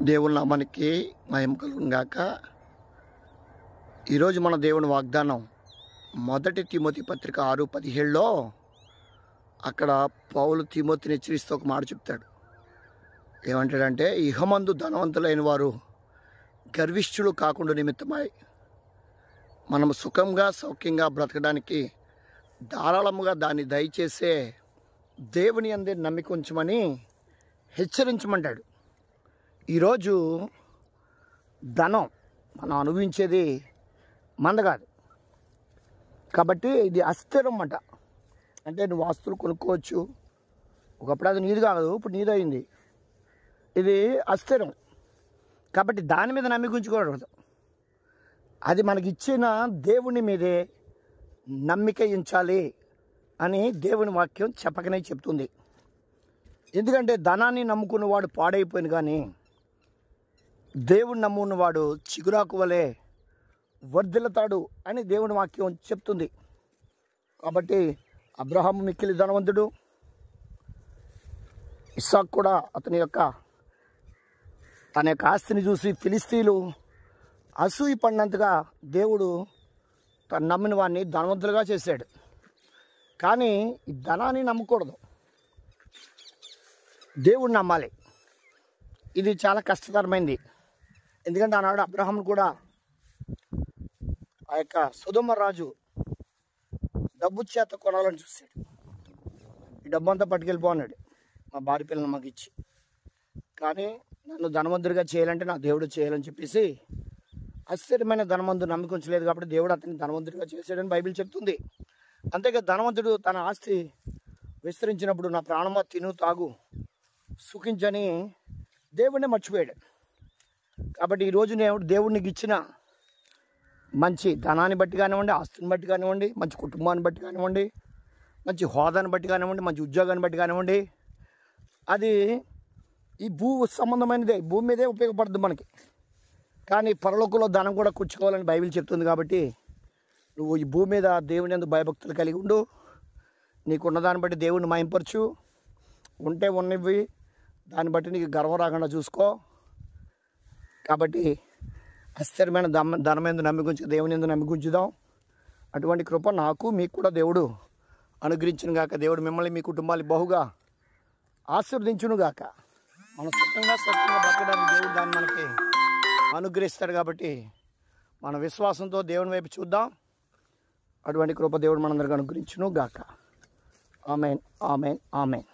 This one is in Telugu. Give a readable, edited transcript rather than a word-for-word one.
దేవుని నామానికి మహిమ కలుగును గాక. ఈరోజు మన దేవుని వాగ్దానం 1 తిమోతి పత్రిక 6:17లో అక్కడ పౌలు తిమోతిని హెచ్చరిస్తూ ఒక మాట చెప్తాడు. ఏమంటాడంటే, ఇహమందు ధనవంతులైన వారు గర్విష్ఠులు కాకుండా నిమిత్తమై మనం సుఖంగా సౌఖ్యంగా బ్రతకడానికి ధారాళముగా దాన్ని దయచేసే దేవుని అందే నమ్మిక ఉంచమని హెచ్చరించమంటాడు. ఈరోజు ధనం మనం అనుభవించేది మంద కాదు కాబట్టి ఇది అస్థిరం అన్నమాట. అంటే నువ్వు ఆస్తులు కొనుక్కోవచ్చు, ఒకప్పుడు అది నీది కాదు, ఇప్పుడు నీది అయింది. ఇది అస్థిరం కాబట్టి దాని మీద నమ్మిక ఉంచుకోకూడదు. అది మనకి ఇచ్చిన దేవుని మీదే నమ్మిక ఉంచాలి అని దేవుని వాక్యం చెప్పకనే చెప్తుంది. ఎందుకంటే ధనాన్ని నమ్ముకున్నవాడు పాడైపోయిన కానీ దేవుని నమ్ముకున్నవాడు చిగురాకు వలె వర్ధిల్లుతాడు అని దేవుని వాక్యం చెప్తుంది. కాబట్టి అబ్రహాము మిక్కిలి ధనవంతుడు, ఇస్సాకు కూడా తన యొక్క ఆస్తిని చూసి ఫిలిస్తీన్లు అసూయ పడినంతగా దేవుడు తను నమ్మిన వాడిని ధనవంతులుగా చేశాడు. కానీ ఈ ధనాన్ని నమ్మకూడదు, దేవుడిని నమ్మాలి. ఇది చాలా కష్టతరమైంది. ఎందుకంటే ఆనాడు అబ్రహామును కూడా ఆ యొక్క సొదొమ రాజు డబ్బు చేత కొనాలని చూశాడు. ఈ డబ్బు అంతా పట్టుకెళ్ళిపోన్నాడు, మా భార్య పిల్లలు మాకు ఇచ్చి. కానీ నన్ను ధనవంతుడిగా చేయాలంటే నా దేవుడు చేయాలని చెప్పేసి అస్థిరమైన ధనవంతుడు నమ్మికుంచలేదు కాబట్టి దేవుడు అతన్ని ధనవంతుడిగా చేశాడని బైబిల్ చెప్తుంది. అంతేగా ధనవంతుడు తన ఆస్తి విస్తరించినప్పుడు నా ప్రాణమా తిను తాగు సుఖించని దేవుడిని మర్చిపోయాడు. కాబట్టి ఈరోజు దేవుడికి ఇచ్చిన మంచి ధనాన్ని బట్టి కానివ్వండి, ఆస్తిని బట్టి కానివ్వండి, మంచి కుటుంబాన్ని బట్టి కానివ్వండి, మంచి హోదాని బట్టి కానివ్వండి, మంచి ఉద్యోగాన్ని బట్టి కానివ్వండి, అది ఈ భూ సంబంధమైనదే, భూమి మీదే ఉపయోగపడుతుంది మనకి. కానీ పరలోకంలో ధనం కూడా కూర్చుకోవాలని బైబిల్ చెప్తుంది. కాబట్టి నువ్వు ఈ భూమి మీద దేవుని యందు భయభక్తులు కలిగి ఉండు, నీకున్న దాన్ని బట్టి దేవుడిని మహింపరచు, ఉంటే ఉన్నవి దాన్ని బట్టి నీకు గర్వం రాకుండా చూసుకో. కాబట్టి అస్థిరమైన ధనం ఎందు నమ్మికుంచు, దేవుని ఎందు నమ్మికుంచుదాం. అటువంటి కృప నాకు మీకు కూడా దేవుడు అనుగ్రహించును గాక. దేవుడు మిమ్మల్ని మీ కుటుంబాన్ని బహుగా ఆశీర్వదించును గాక. మన సుఖంగా బ్రతకడానికి దేవుడు దాన్ని మనకి అనుగ్రహిస్తాడు. కాబట్టి మన విశ్వాసంతో దేవుని వైపు చూద్దాం. అటువంటి కృప దేవుడు మనందరికీ అనుగ్రహించును గాక. ఆమేన్, ఆమేన్, ఆమేన్.